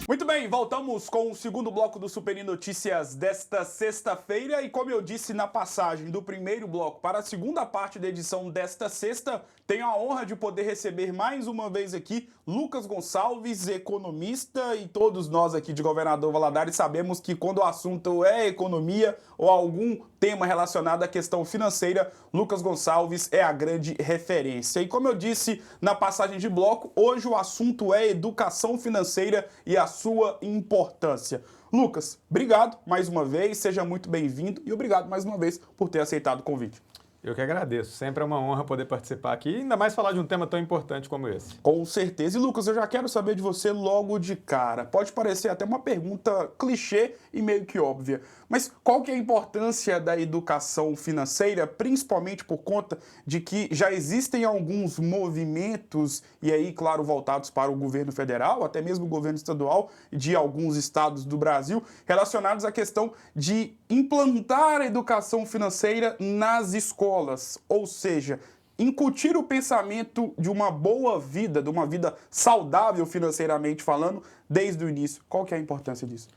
Muito bem, voltamos com o segundo bloco do Super Notícias desta sexta-feira e como eu disse na passagem do primeiro bloco para a segunda parte da edição desta sexta, tenho a honra de poder receber mais uma vez aqui Lucas Gonçalves, economista, e todos nós aqui de Governador Valadares sabemos que quando o assunto é economia ou algum tema relacionado à questão financeira, Lucas Gonçalves é a grande referência. E como eu disse na passagem de bloco, hoje o assunto é educação financeira e a sua importância. Lucas, obrigado mais uma vez, seja muito bem-vindo e obrigado mais uma vez por ter aceitado o convite. Eu que agradeço. Sempre é uma honra poder participar aqui, ainda mais falar de um tema tão importante como esse. Com certeza. E Lucas, eu já quero saber de você logo de cara. Pode parecer até uma pergunta clichê e meio que óbvia, mas qual que é a importância da educação financeira, principalmente por conta de que já existem alguns movimentos, e aí, claro, voltados para o governo federal, até mesmo o governo estadual de alguns estados do Brasil, relacionados à questão de implantar a educação financeira nas escolas, ou seja, incutir o pensamento de uma boa vida, de uma vida saudável financeiramente falando, desde o início. Qual que é a importância disso?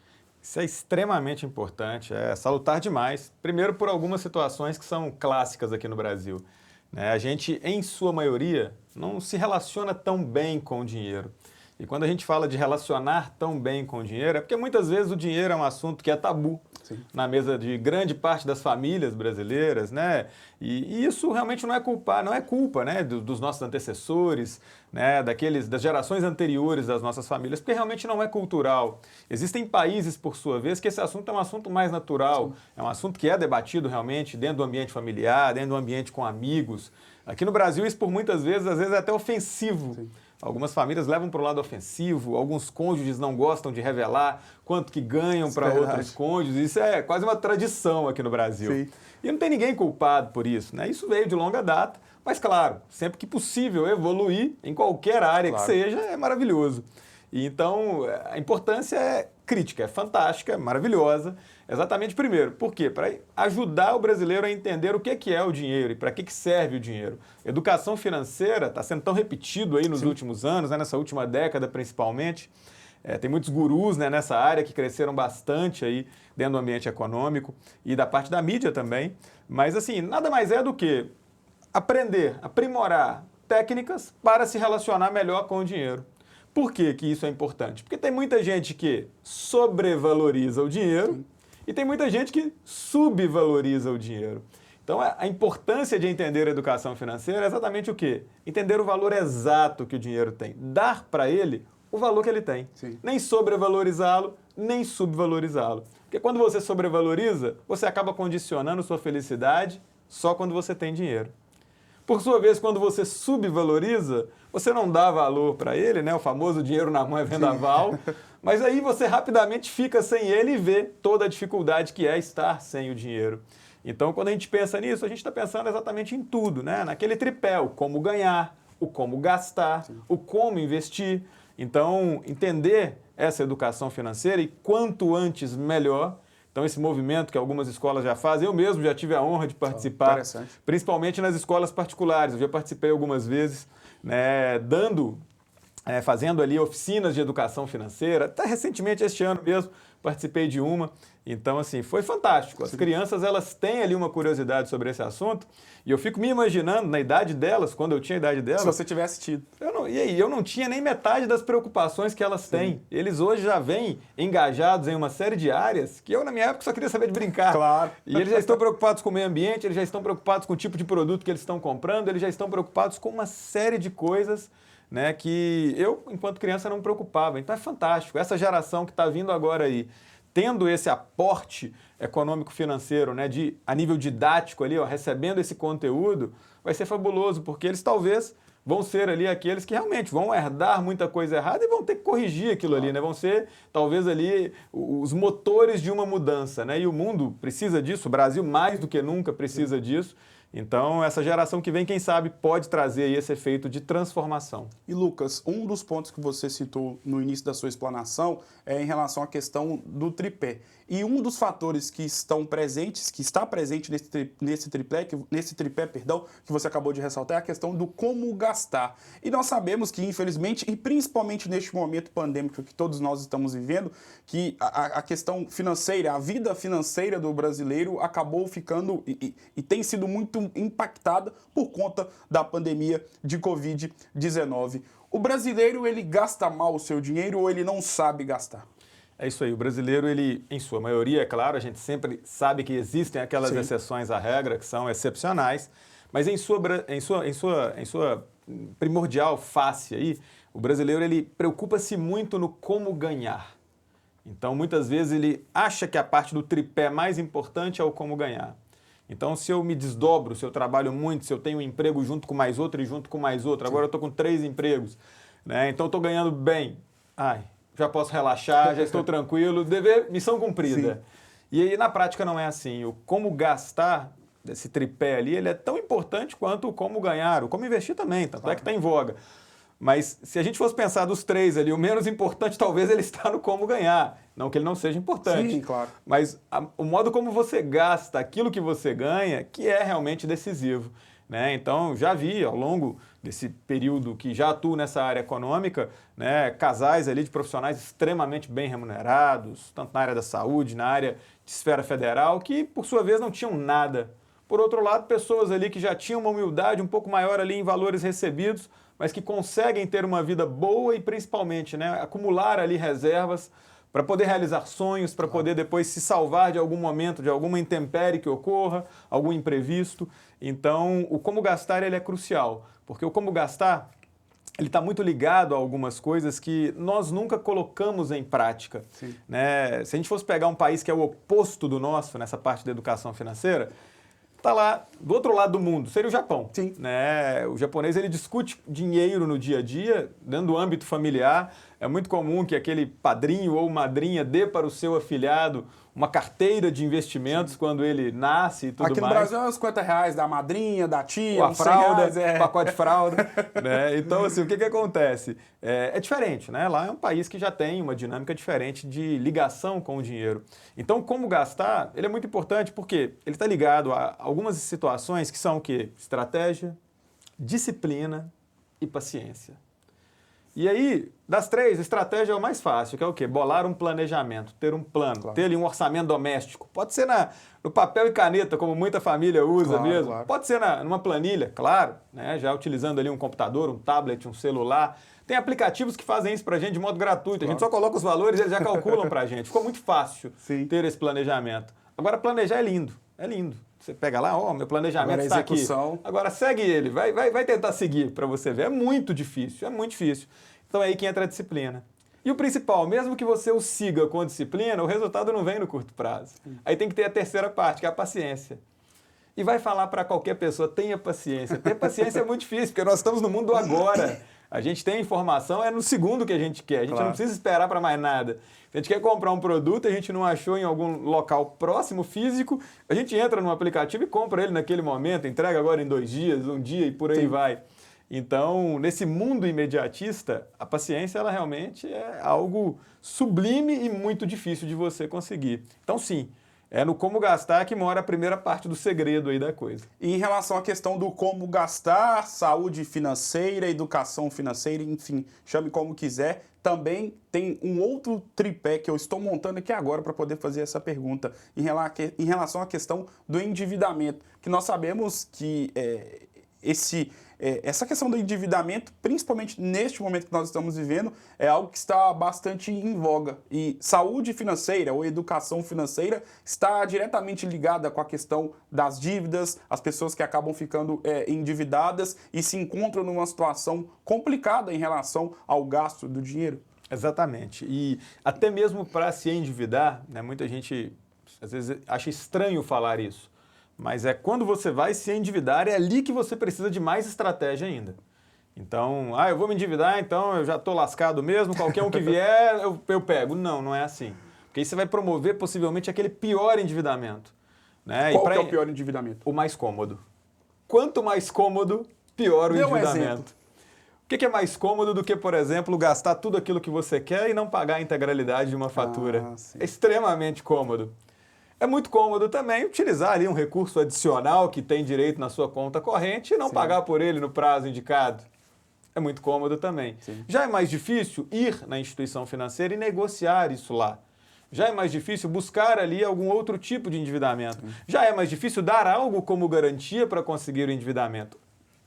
Isso é extremamente importante, é salutar demais. Primeiro por algumas situações que são clássicas aqui no Brasil, né? A gente, em sua maioria, não se relaciona tão bem com o dinheiro. E quando a gente fala de relacionar tão bem com o dinheiro, é porque muitas vezes o dinheiro é um assunto que é tabu. Sim. Na mesa de grande parte das famílias brasileiras, né? E isso realmente não é culpa, né, dos nossos antecessores, né, das gerações anteriores das nossas famílias, porque realmente não é cultural. Existem países, por sua vez, que esse assunto é um assunto mais natural, sim, é um assunto que é debatido realmente dentro do ambiente familiar, dentro do ambiente com amigos. Aqui no Brasil isso por muitas vezes, às vezes é até ofensivo. Sim. Algumas famílias levam para o lado ofensivo, alguns cônjuges não gostam de revelar quanto que ganham para outros cônjuges. Isso é quase uma tradição aqui no Brasil. Sim. E não tem ninguém culpado por isso, né? Isso veio de longa data, mas claro, sempre que possível evoluir em qualquer área, claro, que seja, é maravilhoso. E então a importância é crítica, é fantástica, é maravilhosa. Exatamente, primeiro, por quê? Para ajudar o brasileiro a entender o que é o dinheiro e para que serve o dinheiro. Educação financeira está sendo tão repetido aí nos Sim. últimos anos, né, nessa última década principalmente. Tem muitos gurus, né, nessa área que cresceram bastante aí dentro do ambiente econômico e da parte da mídia também. Mas assim, nada mais é do que aprender, aprimorar técnicas para se relacionar melhor com o dinheiro. Por que isso é importante? Porque tem muita gente que sobrevaloriza o dinheiro, Sim. e tem muita gente que subvaloriza o dinheiro. Então, a importância de entender a educação financeira é exatamente o quê? Entender o valor exato que o dinheiro tem. Dar para ele o valor que ele tem. Sim. Nem sobrevalorizá-lo, nem subvalorizá-lo. Porque quando você sobrevaloriza, você acaba condicionando sua felicidade só quando você tem dinheiro. Por sua vez, quando você subvaloriza, você não dá valor para ele, né? O famoso dinheiro na mão é vendaval, mas aí você rapidamente fica sem ele e vê toda a dificuldade que é estar sem o dinheiro. Então, quando a gente pensa nisso, a gente está pensando exatamente em tudo, né? Naquele tripé, o como ganhar, o como gastar, Sim. o como investir. Então, entender essa educação financeira e quanto antes melhor. Então, esse movimento que algumas escolas já fazem, eu mesmo já tive a honra de participar, principalmente nas escolas particulares. Eu já participei algumas vezes, né, fazendo ali oficinas de educação financeira. Até recentemente, este ano mesmo, participei de uma. Então, assim, foi fantástico. As crianças, elas têm ali uma curiosidade sobre esse assunto e eu fico me imaginando, na idade delas, quando eu tinha a idade delas... Se você tivesse tido. Eu não tinha nem metade das preocupações que elas têm. Eles hoje já vêm engajados em uma série de áreas que eu, na minha época, só queria saber de brincar. Claro. E eles já estão preocupados com o meio ambiente, eles já estão preocupados com o tipo de produto que eles estão comprando, eles já estão preocupados com uma série de coisas, né, que eu, enquanto criança, não me preocupava. Então é fantástico. Essa geração que está vindo agora aí, tendo esse aporte econômico-financeiro, né, a nível didático ali, ó, recebendo esse conteúdo, vai ser fabuloso, porque eles talvez vão ser ali aqueles que realmente vão herdar muita coisa errada e vão ter que corrigir aquilo ali, né? Vão ser talvez ali os motores de uma mudança, né? E o mundo precisa disso, o Brasil mais do que nunca precisa disso. Então, essa geração que vem, quem sabe, pode trazer aí esse efeito de transformação. E Lucas, um dos pontos que você citou no início da sua explanação é em relação à questão do tripé. E um dos fatores que estão presentes, que está presente nesse tripé, que você acabou de ressaltar, é a questão do como gastar. E nós sabemos que, infelizmente, e principalmente neste momento pandêmico que todos nós estamos vivendo, que a questão financeira, a vida financeira do brasileiro acabou ficando e tem sido muito impactada por conta da pandemia de Covid-19. O brasileiro, ele gasta mal o seu dinheiro ou ele não sabe gastar? É isso aí, o brasileiro, ele, em sua maioria, é claro, a gente sempre sabe que existem aquelas Sim. exceções à regra, que são excepcionais, mas em sua primordial face aí, o brasileiro, ele preocupa-se muito no como ganhar. Então, muitas vezes, ele acha que a parte do tripé mais importante é o como ganhar. Então, se eu me desdobro, se eu trabalho muito, se eu tenho um emprego junto com mais outro e junto com mais outro, agora eu estou com 3 empregos, né? Então, estou ganhando bem. Já posso relaxar, já estou tranquilo, missão cumprida. Sim. E aí, na prática, não é assim. O como gastar, desse tripé ali, ele é tão importante quanto o como ganhar, o como investir também, tanto é que está em voga. Mas se a gente fosse pensar dos 3 ali, o menos importante talvez ele está no como ganhar. Não que ele não seja importante. Sim, claro. Mas o modo como você gasta aquilo que você ganha, que é realmente decisivo. Né? Então, já vi ao longo desse período que já atuo nessa área econômica, né, casais ali de profissionais extremamente bem remunerados, tanto na área da saúde, na área de esfera federal, que por sua vez não tinham nada. Por outro lado, pessoas ali que já tinham uma humildade um pouco maior ali em valores recebidos, mas que conseguem ter uma vida boa e principalmente, né, acumular ali reservas para poder realizar sonhos, para poder depois se salvar de algum momento, de alguma intempérie que ocorra, algum imprevisto. Então, o como gastar ele é crucial, porque o como gastar ele está muito ligado a algumas coisas que nós nunca colocamos em prática. Né? Se a gente fosse pegar um país que é o oposto do nosso nessa parte da educação financeira, está lá do outro lado do mundo, seria o Japão. Sim. Né? O japonês ele discute dinheiro no dia a dia, dentro do âmbito familiar. É muito comum que aquele padrinho ou madrinha dê para o seu afilhado uma carteira de investimentos quando ele nasce e tudo mais. Aqui no Brasil é uns R$50 da madrinha, da tia, a fralda, R$100, pacote de fralda. Né? Então, assim, o que acontece? É diferente, né? Lá é um país que já tem uma dinâmica diferente de ligação com o dinheiro. Então, como gastar, ele é muito importante porque ele está ligado a algumas situações que são o quê? Estratégia, disciplina e paciência. E aí, das 3, estratégia é o mais fácil, que é o quê? Bolar um planejamento, ter um plano, ter ali um orçamento doméstico. Pode ser no papel e caneta, como muita família usa mesmo. Claro. Pode ser numa planilha, claro, né? Já utilizando ali um computador, um tablet, um celular. Tem aplicativos que fazem isso pra gente de modo gratuito. A gente só coloca os valores e eles já calculam pra gente. Ficou muito fácil ter esse planejamento. Agora, planejar é lindo, é lindo. Você pega lá, meu planejamento está aqui. Agora segue ele, vai tentar seguir para você ver. É muito difícil, é muito difícil. Então é aí que entra a disciplina. E o principal, mesmo que você o siga com disciplina, o resultado não vem no curto prazo. Aí tem que ter a terceira parte, que é a paciência. E vai falar para qualquer pessoa, tenha paciência. Ter paciência é muito difícil, porque nós estamos no mundo agora. A gente tem informação, é no segundo que a gente quer. A gente não precisa esperar para mais nada. Se a gente quer comprar um produto, a gente não achou em algum local próximo, físico, a gente entra no aplicativo e compra ele naquele momento, entrega agora em 2 dias, 1 dia e por aí vai. Então, nesse mundo imediatista, a paciência ela realmente é algo sublime e muito difícil de você conseguir. Então, sim, é no como gastar que mora a primeira parte do segredo aí da coisa. E em relação à questão do como gastar, saúde financeira, educação financeira, enfim, chame como quiser, também tem um outro tripé que eu estou montando aqui agora para poder fazer essa pergunta em relação à questão do endividamento, que nós sabemos que essa questão do endividamento, principalmente neste momento que nós estamos vivendo, é algo que está bastante em voga. E saúde financeira ou educação financeira está diretamente ligada com a questão das dívidas, as pessoas que acabam ficando endividadas e se encontram numa situação complicada em relação ao gasto do dinheiro. Exatamente. E até mesmo para se endividar, né, muita gente às vezes acha estranho falar isso. Mas é quando você vai se endividar, é ali que você precisa de mais estratégia ainda. Então, eu vou me endividar, então eu já estou lascado mesmo, qualquer um que vier, eu pego. Não, não é assim. Porque aí você vai promover possivelmente aquele pior endividamento. Né? Qual que é o pior endividamento? O mais cômodo. quanto mais cômodo, pior o Dê um endividamento. exemplo. O que é mais cômodo do que, por exemplo, gastar tudo aquilo que você quer e não pagar a integralidade de uma fatura? Sim. É extremamente cômodo. É muito cômodo também utilizar ali um recurso adicional que tem direito na sua conta corrente e não pagar por ele no prazo indicado. É muito cômodo também. Sim. Já é mais difícil ir na instituição financeira e negociar isso lá. Já é mais difícil buscar ali algum outro tipo de endividamento. Sim. Já é mais difícil dar algo como garantia para conseguir o endividamento.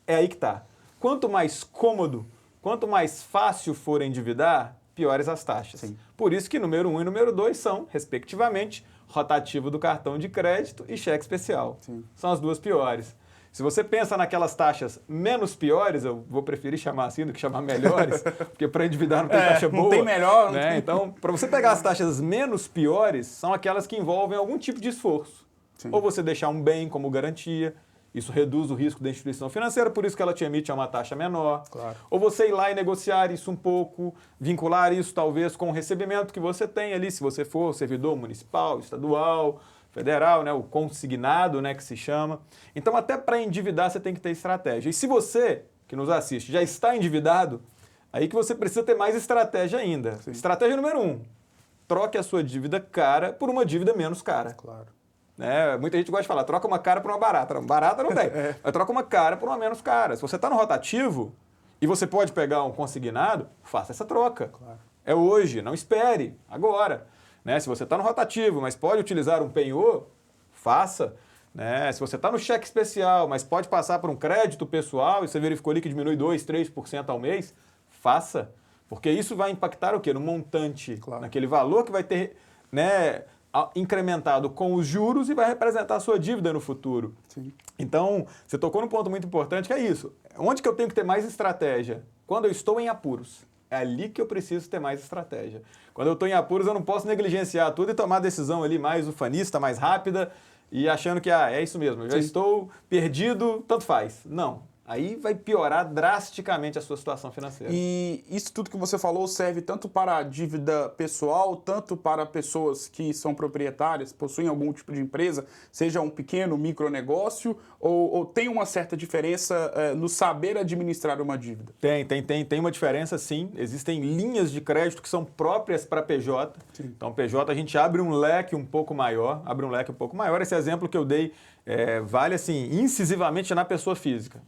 É aí que está. Quanto mais cômodo, quanto mais fácil for endividar, piores as taxas. Sim. Por isso que número 1 e número 2 são, respectivamente, rotativo do cartão de crédito e cheque especial. Sim. São as duas piores. Se você pensa naquelas taxas menos piores, eu vou preferir chamar assim do que chamar melhores, porque para endividar não tem taxa boa. Não tem melhor. Né? Então, para você pegar as taxas menos piores, são aquelas que envolvem algum tipo de esforço. Sim. Ou você deixar um bem como garantia, isso reduz o risco da instituição financeira, por isso que ela te emite uma taxa menor. Claro. Ou você ir lá e negociar isso um pouco, vincular isso talvez com o recebimento que você tem ali, se você for servidor municipal, estadual, federal, né, o consignado, né, que se chama. Então, até para endividar, você tem que ter estratégia. E se você, que nos assiste, já está endividado, aí que você precisa ter mais estratégia ainda. Sim. Estratégia número 1, troque a sua dívida cara por uma dívida menos cara. Claro. Muita gente gosta de falar, troca uma cara por uma barata. Barata não tem, mas troca uma cara por uma menos cara. Se você está no rotativo e você pode pegar um consignado, faça essa troca. Claro. É hoje, não espere, agora. Se você está no rotativo, mas pode utilizar um penhor, faça. Se você está no cheque especial, mas pode passar por um crédito pessoal e você verificou ali que diminui 2%, 3% ao mês, faça. Porque isso vai impactar o quê? No montante, claro, naquele valor que vai ter incrementado com os juros e vai representar a sua dívida no futuro. Sim. Então, você tocou num ponto muito importante, que é isso. Onde que eu tenho que ter mais estratégia? Quando eu estou em apuros. É ali que eu preciso ter mais estratégia. Quando eu estou em apuros, eu não posso negligenciar tudo e tomar a decisão ali mais ufanista, mais rápida e achando que é isso mesmo, eu já estou perdido, tanto faz. Não. Aí vai piorar drasticamente a sua situação financeira. E isso tudo que você falou serve tanto para a dívida pessoal, tanto para pessoas que são proprietárias, possuem algum tipo de empresa, seja um pequeno, micronegócio, ou tem uma certa diferença no saber administrar uma dívida? Tem uma diferença, sim. Existem linhas de crédito que são próprias para PJ. Sim. Então, PJ, a gente abre um leque um pouco maior. Esse exemplo que eu dei vale, assim, incisivamente na pessoa física.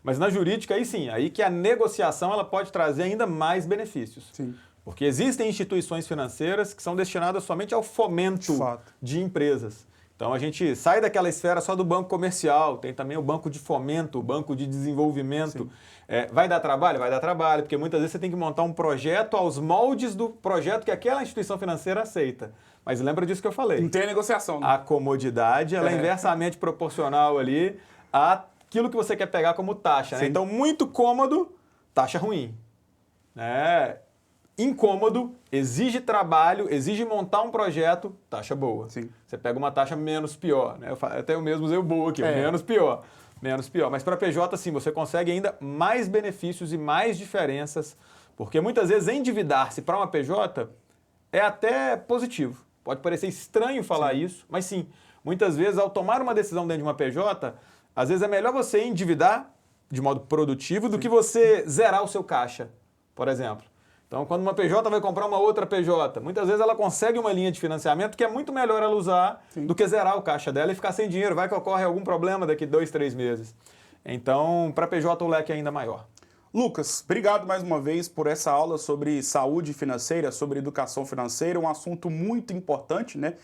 Mas na jurídica, aí sim, aí que a negociação ela pode trazer ainda mais benefícios. Sim. Porque existem instituições financeiras que são destinadas somente ao fomento de empresas. Então, a gente sai daquela esfera só do banco comercial, tem também o banco de fomento, o banco de desenvolvimento. Vai dar trabalho? Vai dar trabalho, porque muitas vezes você tem que montar um projeto aos moldes do projeto que aquela instituição financeira aceita. Mas lembra disso que eu falei. Não tem negociação. Né? A comodidade, ela é inversamente proporcional ali àquilo que você quer pegar como taxa. Né? Então, muito cômodo, taxa ruim. Incômodo, exige trabalho, exige montar um projeto, taxa boa. Sim. Você pega uma taxa menos pior. Né? Até eu mesmo usei o boa aqui, menos pior. Mas para PJ, sim, você consegue ainda mais benefícios e mais diferenças, porque muitas vezes endividar-se para uma PJ é até positivo. Pode parecer estranho falar isso, mas sim, muitas vezes ao tomar uma decisão dentro de uma PJ, às vezes é melhor você endividar de modo produtivo do que você zerar o seu caixa, por exemplo. Então, quando uma PJ vai comprar uma outra PJ, muitas vezes ela consegue uma linha de financiamento que é muito melhor ela usar do que zerar o caixa dela e ficar sem dinheiro. Vai que ocorre algum problema daqui 2, 3 meses. Então, para PJ o leque é ainda maior. Lucas, obrigado mais uma vez por essa aula sobre saúde financeira, sobre educação financeira, um assunto muito importante, né?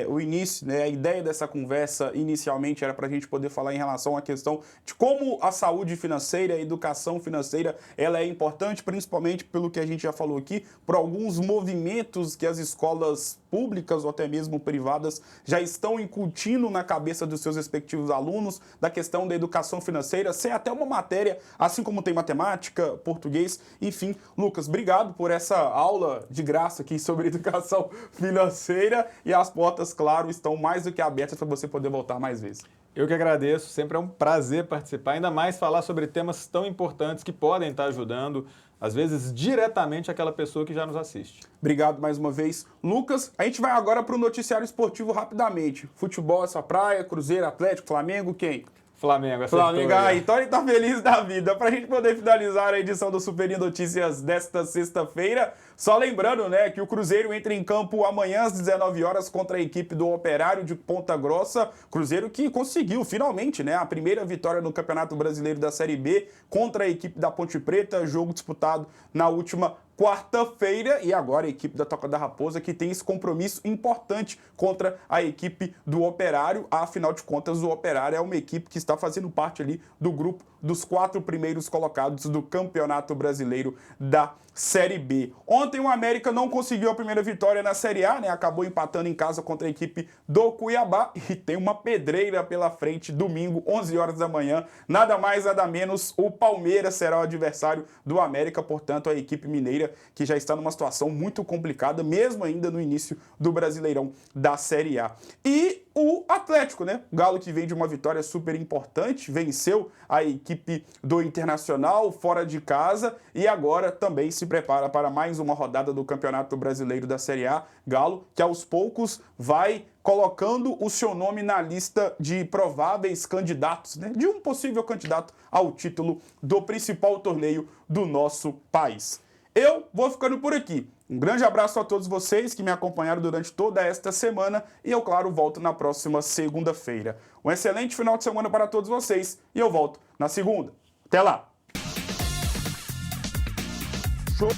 O início, né? A ideia dessa conversa inicialmente era para a gente poder falar em relação à questão de como a saúde financeira, a educação financeira, ela é importante, principalmente pelo que a gente já falou aqui, por alguns movimentos que as escolas públicas ou até mesmo privadas já estão incutindo na cabeça dos seus respectivos alunos, da questão da educação financeira, sem até uma matéria, assim como tem matemática, português, enfim. Lucas, obrigado por essa aula de graça aqui sobre educação financeira e as portas, claro, estão mais do que abertas para você poder voltar mais vezes. Eu que agradeço, sempre é um prazer participar, ainda mais falar sobre temas tão importantes que podem estar ajudando, às vezes, diretamente aquela pessoa que já nos assiste. Obrigado mais uma vez, Lucas. A gente vai agora para o noticiário esportivo rapidamente. Futebol, essa praia, Cruzeiro, Atlético, Flamengo, quem? Flamengo, acertou. Flamengo, então ele tá feliz da vida. Pra gente poder finalizar a edição do Super Notícias desta sexta-feira, só lembrando, né, que o Cruzeiro entra em campo amanhã às 19 horas contra a equipe do Operário de Ponta Grossa. Cruzeiro que conseguiu finalmente, né, a primeira vitória no Campeonato Brasileiro da Série B contra a equipe da Ponte Preta, jogo disputado na última quarta-feira, e agora a equipe da Toca da Raposa que tem esse compromisso importante contra a equipe do Operário. Afinal de contas, o Operário é uma equipe que está fazendo parte ali do grupo dos 4 primeiros colocados do Campeonato Brasileiro da Série B. Ontem o América não conseguiu a primeira vitória na Série A, né? Acabou empatando em casa contra a equipe do Cuiabá e tem uma pedreira pela frente domingo, 11 horas da manhã. Nada mais, nada menos, o Palmeiras será o adversário do América, portanto a equipe mineira que já está numa situação muito complicada, mesmo ainda no início do Brasileirão da Série A. E o Atlético, né? O Galo que vem de uma vitória super importante, venceu a equipe do Internacional fora de casa e agora também se prepara para mais uma rodada do Campeonato Brasileiro da Série A. Galo que aos poucos vai colocando o seu nome na lista de prováveis candidatos, né? De um possível candidato ao título do principal torneio do nosso país. Eu vou ficando por aqui. Um grande abraço a todos vocês que me acompanharam durante toda esta semana e eu, claro, volto na próxima segunda-feira. Um excelente final de semana para todos vocês e eu volto na segunda. Até lá! Show.